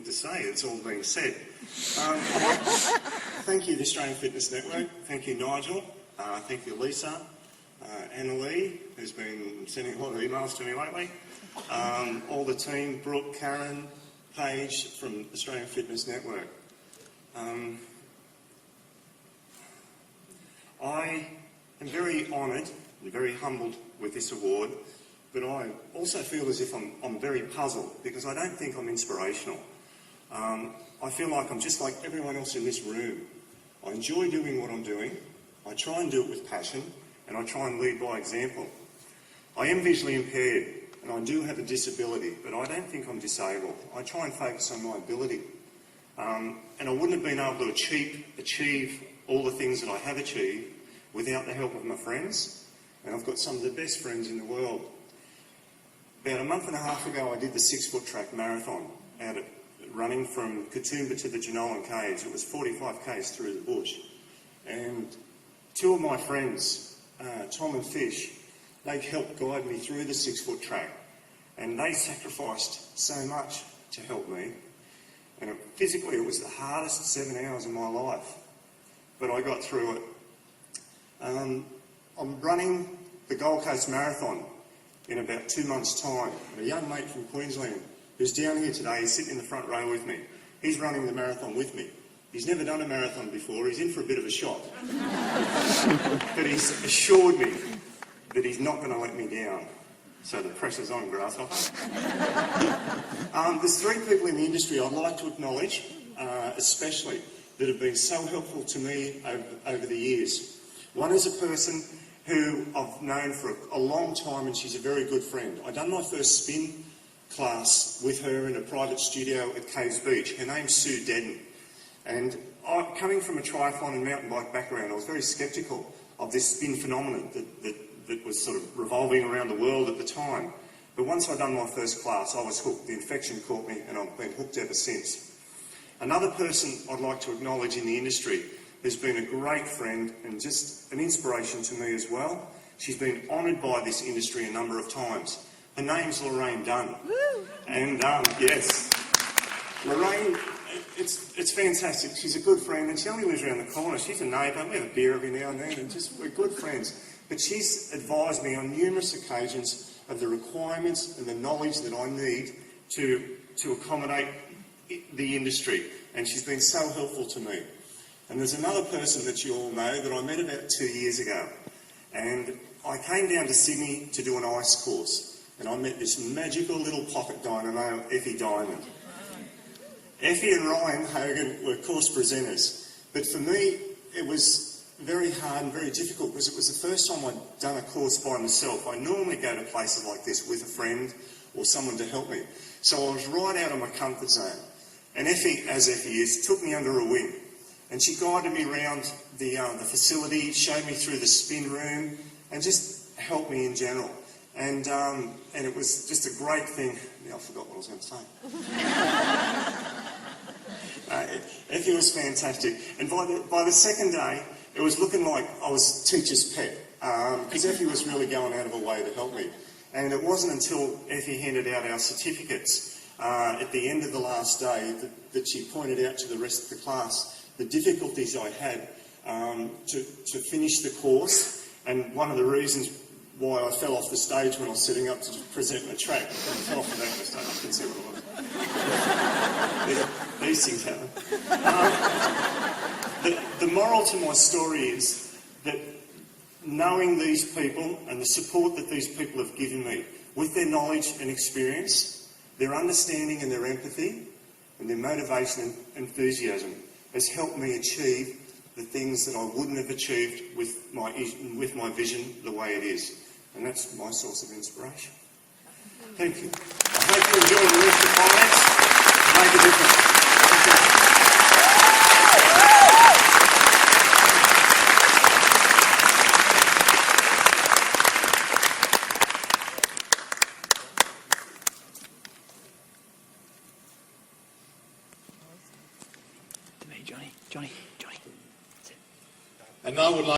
to say. It's all been said. Thank you, the Australian Fitness Network. Thank you, Nigel. Thank you, Lisa. Anna-Lee, who's been sending a lot of emails to me lately. All the team, Brooke, Karen, Paige from Australian Fitness Network. I am very honoured and very humbled with this award, but I also feel as if I'm very puzzled because I don't think I'm inspirational. I feel like I'm just like everyone else in this room. I enjoy doing what I'm doing. I try and do it with passion, and I try and lead by example. I am visually impaired, and I do have a disability, but I don't think I'm disabled. I try and focus on my ability. And I wouldn't have been able to achieve all the things that I have achieved without the help of my friends, and I've got some of the best friends in the world. About a month and a half ago, I did the 6-foot track marathon out at running from Katoomba to the Jenolan Caves. It was 45 k's through the bush. And two of my friends, Tom and Fish, they helped guide me through the 6-foot track. And they sacrificed so much to help me. And physically, it was the hardest 7 hours of my life. But I got through it. I'm running the Gold Coast Marathon in about 2 months' time. And a young mate from Queensland who's down here today, he's sitting in the front row with me. He's running the marathon with me. He's never done a marathon before. He's in for a bit of a shock. But he's assured me that he's not going to let me down. So the pressure's on, Grasshopper. There's 3 people in the industry I'd like to acknowledge, especially, that have been so helpful to me over the years. One is a person who I've known for a long time, and she's a very good friend. I done my first spin class with her in a private studio at Caves Beach. Her name's Sue Dedden. And coming from a triathlon and mountain bike background, I was very sceptical of this spin phenomenon that was sort of revolving around the world at the time. But once I'd done my first class, I was hooked. The infection caught me, and I've been hooked ever since. Another person I'd like to acknowledge in the industry who's been a great friend and just an inspiration to me as well. She's been honoured by this industry a number of times. Her name's Lorraine Dunn. Woo! And yes, Lorraine, it's fantastic. She's a good friend, and she only lives around the corner. She's a neighbour. We have a beer every now and then, and we're good friends. But she's advised me on numerous occasions of the requirements and the knowledge that I need to accommodate the industry, and she's been so helpful to me. And there's another person that you all know that I met about 2 years ago, and I came down to Sydney to do an ice course, and I met this magical little pocket dynamo, Effie Diamond. Effie and Ryan Hogan were course presenters, but for me it was very hard and very difficult because it was the first time I'd done a course by myself. I normally go to places like this with a friend or someone to help me. So I was right out of my comfort zone. And Effie, as Effie is, took me under a wing. And she guided me around the facility, showed me through the spin room, and just helped me in general. And it was just a great thing. Yeah, I forgot what I was going to say. Effie was fantastic. And by the second day, it was looking like I was teacher's pet, because Effie was really going out of her way to help me. And it wasn't until Effie handed out our certificates at the end of the last day that she pointed out to the rest of the class the difficulties I had to finish the course, and one of the reasons why I fell off the stage when I was setting up to present my track. I fell off the back of the stage, I couldn't see what it was. These things happen. The moral to my story is that knowing these people and the support that these people have given me, with their knowledge and experience, their understanding and their empathy, and their motivation and enthusiasm, has helped me achieve the things that I wouldn't have achieved with my vision the way it is. And that's my source of inspiration. Thank you. I hope you enjoy the rest of finance. Make a difference. Johnny. And I would like